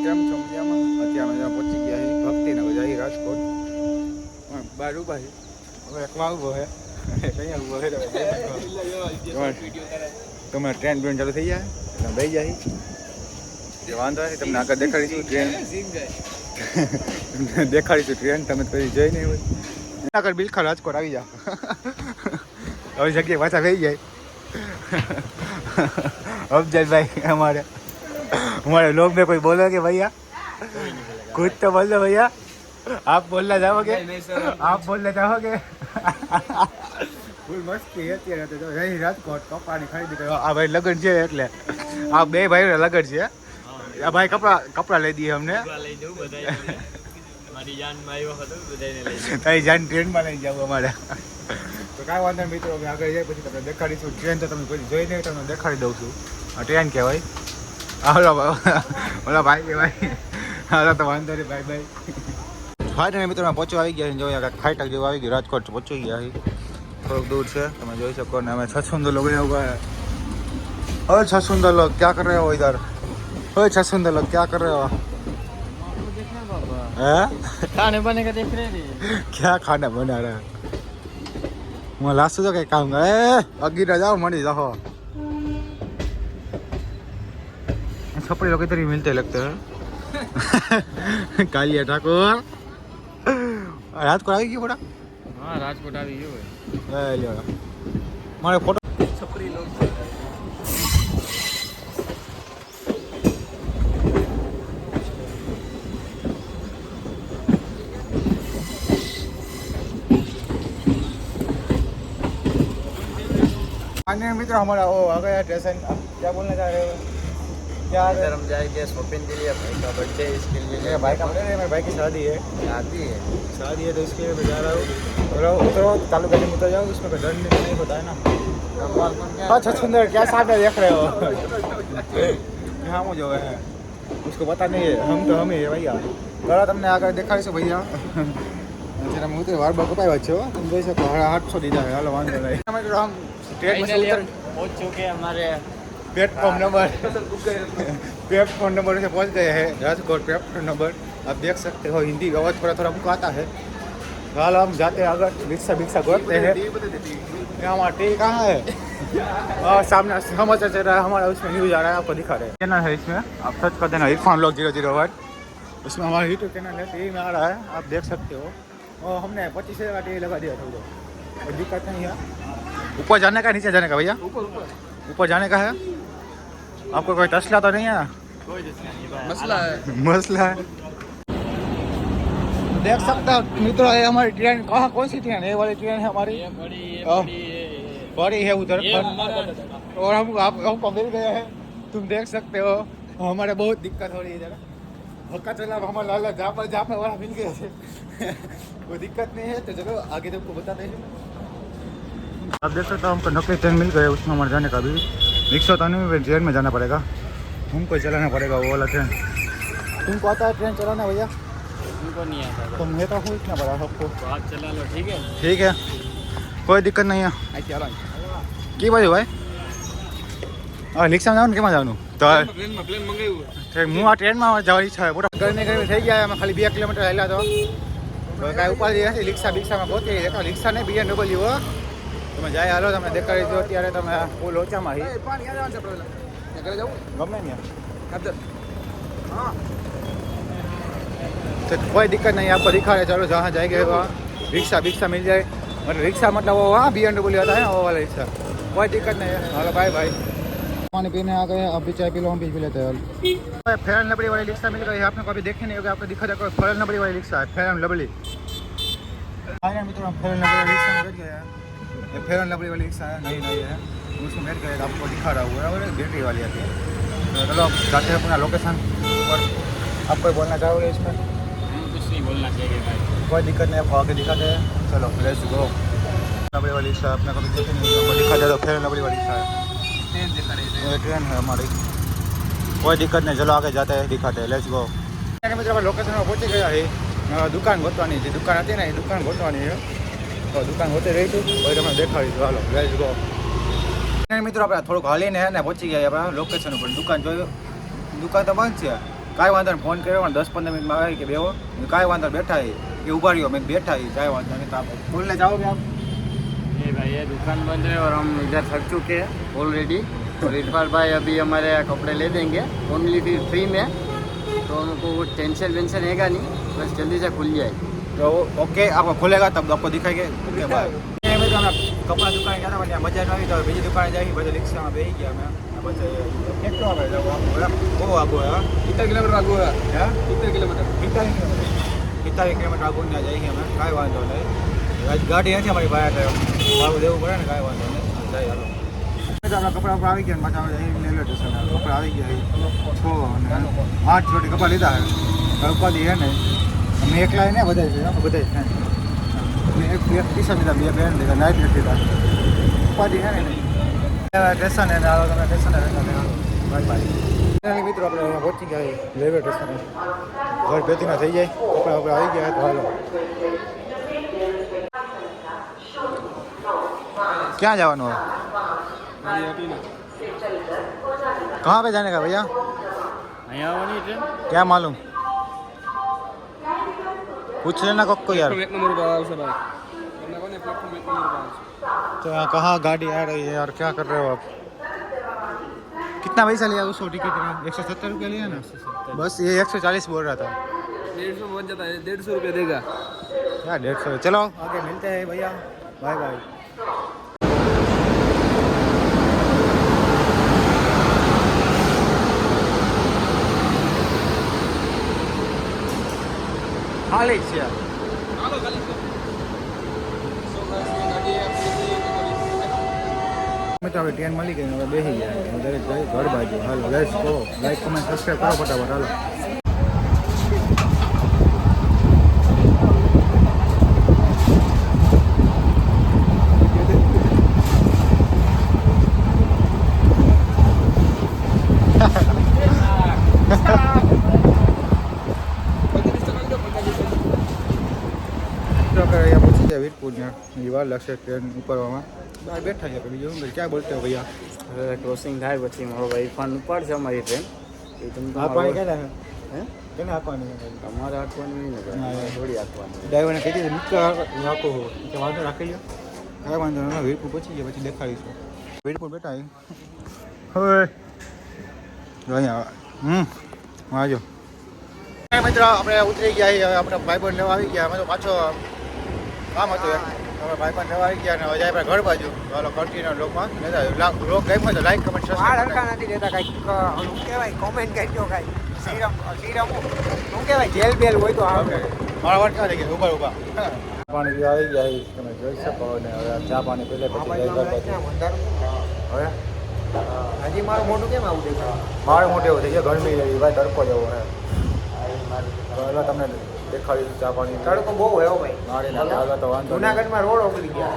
કેમ છો મજામાં? અત્યારે અમે પહોંચી ગયા છીએ ભક્તિનગર જઈ રાજકોટ. બાર ઉભા છે હવે એક વાગો હે કઈ ઉભો હે તમે ટ્રેન ટ્રેન ચાલુ થઈ જાય એટલે બેસી જાય જે વાંધો નહીં તમને આગળ દેખાડીશું ટ્રેન દેખાડીશું ટ્રેન તમે કઈ જઈ નહીં હોય આગળ બિલખા રાજકોટ આવી જાઓ હવે જગ્યાએ પાછા થઈ જાય अफजल भाई हमारे लोग में कोई बोलोगे भैया कुछ तो बोल दो भैया आप बोलना चाहोगे आप बोलना चाहोगे ફૂલ મસ્તી અત્યારે તો અહીં રાજકોટ કપડાની ખરીદી કરો આ ભાઈ લગન છે એટલે આ બે ભાઈઓને લગન છે આ ભાઈ કપડા લઈ દઈએ અમને મારી જાનમાં આવ્યો હતો બધાને લઈ તારી જાન ટ્રેનમાં લઈ જાવ અમારે તો કાંઈ વાંધો મિત્રો અમે આગળ જઈએ પછી તમને દેખાડીશું ટ્રેન તો તમે કોઈ જોઈ નહીં તમને દેખાડી દઉં છું આ ટ્રેન કહેવાય ઓલા ભાઈ કહેવાય હાલો તો વાંધો નહીં ભાઈ ભાઈ ફાઇનલી મિત્રો પહોંચવા આવી ગયા જો ફાઈટક જેવું આવી ગયું રાજકોટ પહોંચી ગયા થોડુંક દૂર છે તમે જોઈ શકો ને અમે 600 लोग हुआ है अरे 600 लोग क्या कर रहे हो इधर ओए 600 लोग क्या कर रहे हो हैं खाने बने का देख रहे थे क्या खाना बना रहा है वहाँ लास्ट तो क्या काम करे अगी ना जाओ मनी जाओ छपड़ी लोग इधर ही मिलते लगते हैं कालिया ठाकुर રાજકોટ આવી ગયું ફોટા હા રાજકોટ આવી ગયો મારે ફોટો છપરી લોક अन्य मित्र हमारा वो आ गया स्टेशन क्या बोलना चाह रहे हो क्या इधर हम जाएंगे शॉपिंग के लिए भाई का बर्थडे इसके लिए मेरे भाई का बर्थडे मेरे भाई की शादी है शादी है तो इसके लिए मैं जा रहा हूँ उतरो चालू करके उतर जाओ उसमें कोई डर नहीं होता है ना अच्छा सुंदर क्या सामने देख रहे हो यहाँ जो है उसको पता नहीं है हम तो हम ही है भैया बड़ा तुमने आकर देखा भैया जरा मुझे वार बार कपाई बच्चे हो तुम जैसे 800 दीदा है हालो वांधो नहीं हम ट्रेन में पहुंच चुके हमारे प्लेटफॉर्म नंबर से पहुंच गए हैं राजकोट प्लेटफॉर्म नंबर आप देख सकते हो हिंदी आवाज थोड़ा थोड़ा हमको आता है हाल हम जाते हैं अगर रिक्शा गोरते हैं हमारा टी कहाँ है और सामने समाचार चल रहा है हमारा उसमें न्यूज आ रहा है आपको दिखा रहे हैं चैनल है इसमें आप सर्च कर देना इरफान लोग 001 उसमें हमारा यूट्यूब चैनल है टीवी में आ रहा है आप देख सकते हो और हमने 25 का टीवी लगा दिया था कोई दिक्कत नहीं है ऊपर जाने का नीचे जाने का भैया ऊपर जाने का है आपको कोई तसला तो नहीं है कोई मसला है मसला है देख सकते हो मित्रों ये हमारी ट्रेन कहाँ कौन सी ट्रेन है ये वाली ट्रेन है हमारी बड़ी है उधर और हम आपको मिल गए हैं तुम देख सकते हो हमारे बहुत दिक्कत हो रही है जरा धक्का चला हमारा लाला जहाँ पर वाला मिल गए थे कोई दिक्कत नहीं है तो चलो आगे तुमको बताते हैं आप देख सकते हो हमको नकली ट्रेन मिल गए उसमें हमारे जाने का भी 193 ट्रेन में जाना पड़ेगा हमको चलाना पड़ेगा वो वाला ट्रेन तुमको आता है ट्रेन चलाना भैया उनको नहीं आता तो मैं तो पूछना पड़ा सबको तो आप चला लो ठीक है कोई दिक्कत नहीं है की बाजू भाई रिक्शा जाऊँ કે જવાનું તો प्लेन मंगाવ્યું હું આ ટ્રેનમાં જવાની ઈચ્છા છે પૂરા ગરમી થઈ ગયા અમે ખાલી 2 કિલોમીટર હાલ્યા તો કાંઈ ઉપાધિ નથી રિક્ષામાં પહોંચી ગયા રિક્ષા નહીં BMW હો તમે જાય હાલો તમે દેખાડી દો અત્યારે તમે ફૂલ ઓછામાં ગમે ને तो कोई दिक्कत नहीं आपको दिखा रहे चलो जहाँ जाएंगे वहाँ रिक्शा मिल जाए मतलब रिक्शा मतलब वो वहाँ BMW आता है ना वो वाला रिक्शा कोई दिक्कत नहीं है हेलो बाय बाय पानी पीने आ गए अब भी चाय पी लो हम भी लेते हैं फेयर एंड लवली वाली रिक्शा मिल गई है आपने कभी देखे नहीं होगा आपको दिखा जाएगा फेयर एंड लवली वाली रिक्शा है फेयर एंड लवली मित्रों फेयर एंड लवली रिक्शा में बैठ गया है ये फेयर एंड लवली वाली रिक्शा है नई है उसमें बैठ गए आपको दिखा रहा हुआ है और बैटरी वाली आती है तो चलो जाते हैं अपना लोकेशन पर आप कोई बोलना चाहोगे इसमें कुछ नहीं बोलना चाहिए भाई कोई दिक्कत नहीं आपको आगे दिखाते हैं चलो लेट्स गो लवली वाली रिक्शा अपने कभी देखे नहीं हमको दिखा दे तो फेयर एंड लवली वाली रिक्शा है ट्रेन है हमारी कोई दिक्कत नहीं चलो आगे जाते हैं दिखाते हैं लेट्स गो मित्र लोकेशन में पहुंची गया है दुकान गोतवानी थी दुकान थी ना दुकान गोतवानी है तो दुकान होते रही थी वही તમે દેખાડી હાલો લેટ્સ ગો મિત્રો આપણે થોડુંક હાલીને ને પહોંચી ગયા આપણા લોકેશન ઉપર દુકાન જોયું દુકાન તો બંધ છે કાંઈ વાંધો નહીં ફોન કર્યો પણ 10-15 મિનિટમાં આવી કે બેહો કાંઈ વાંધો નહીં, બેઠા એ ઉભા રહ્યો મેં બેઠા કાંઈ વાંધો नहीं तो आप बोलने जाओगे आप ये भाई ये दुकान बंद है और हम इधर थक चुके हैं ऑलरेडी और इरफान भाई अभी हमारे कपड़े ले देंगे ओनली फिर फ्री में तो हमको वो टेंशन वेंशन हैगा नहीं बस जल्दी से खुल जाए तो ओके आपको खुलेगा तब आपको दिखाएंगे ओके बाय कपड़ा दुकान ગયા હતા પણ મજા ન આવી તો બીજી દુકાને જઈ પછી રિક્ષામાં બેસી ગયા અમે પછી કેટલો આવે બહુ આગો હે 70 કિલોમીટર આગો હે 70 કિલોમીટર 45 કિલોમીટર આગો ના જઈએ અમે કાંઈ વાંધો નહીં આજ ગાડી નથી અમારી પાસે ભાડું દેવું પડે ને કાંઈ વાંધો નહીં જાય હાલો આપણા કપડા ઉપર આવી ગયા ને પાછા રેલવે સ્ટેશન કપડા આવી ગયા 6 અને 8 જોડી કપડા લીધા હે ઉપાધિ હે ને અમે એકલા ને બધા બધા એક ટી શર્ટ લીધા બે પેન્ટ લીધા નાઇટ પેન્ટ લીધા ઉપાધિ હે ને સ્ટેશન હે ને તમે સ્ટેશન બાય બાય મિત્રો આપણે અહીંયા પહોંચી ગયા રેલવે સ્ટેશન ઘર ભેતીના થઈ જાય કપડા આપણે આવી ગયા તો હાલો ક્યાં જવાનું है कहाँ पे जाने का भैया અહીંયા આવવાની ટ્રેન क्या मालूम पूछ लेना को यार एक नंबर पर આવશે ભાઈ તમને કોને પ્લેટફોર્મ 1 नंबर पर આવશે तो यहाँ कहाँ गाड़ी आ रही है यार क्या कर रहे हो आप कितना पैसा लिया उसको टिकट में 170 रुपया लिया ना बस ये 140 बोल रहा था 150 बच जाता है 150 रुपया देगा क्या 150 चलो आगे मिलते हैं भैया बाय बाय खाली છે હાલો ખાલી મિત્રો હવે ટ્રેન મળી ગઈ હવે બેસી ગયા દરેક જાય ઘર બાજુ હાલો let's go like comment subscribe કરો ફટાફટ હાલો અહીંયા પહોંચી જાય વીરપુર ત્યાં વાર લાગશે ટ્રેન ઉપરવામાં બહાર બેઠા છે બીજું શું ક્યાં બોલते हो भैया હવે ક્રોસિંગ થાય પછી મારો ભાઈ ફોન ઉપાડશે અમારી ટ્રેન એ તમને આ પાણી ક્યાં હે હે કેને આપવાની તમારે હાથવાની નહીં ને ભાઈ થોડી હાથવાની ડ્રાઈવરને કહી દીધું નીકળ નાખો હો કે વાંધો રાખી લો કાંઈ વાંધો નહીં વીરપુર પહોંચી ગયા પછી દેખાડીશું વીરપુર બેઠા હવે જો અહીંયા આવજો મિત્રો આપણે ઉતરી ગયા છીએ હવે આપણે ભાઈબંધ લેવા આવી ગયા અમે તો પાછો કામ હતું અમે ભાઈબંધ લેવા આવી ગયા અને હવે જાય આપણે ઘર બાજુ ચાલો કન્ટિન્યુ લોકમાં લોક ગમ્યો તો લાઈક કમેન્ટ સબસ્ક્રાઈબ નથી દેતા કાંઈક શું કહેવાય કોમેન્ટ કરજો કાંઈ સિરમ શું કહેવાય જેલ બેલ હોય તો આવે મારા વાત ક્યાં થઈ ગયા ઉભા ઉભા પાણી પીવા આવી ગયા તમે જોઈ શકો અને હવે ચા પાણી પી લે પછી હવે હજી મારું મોટું કેમ આવું દેખાય મારે મોટે એવું થઈ ગયું ગરમી એવી ભાઈ તડકો જેવો હે હવે તમને દેખાડી ચા પાણી તડકો બહુ હોય હો ભાઈ મારે ના તો વાંધો નહીં. જુનાગઢમાં રોડ ઓગળી ગયા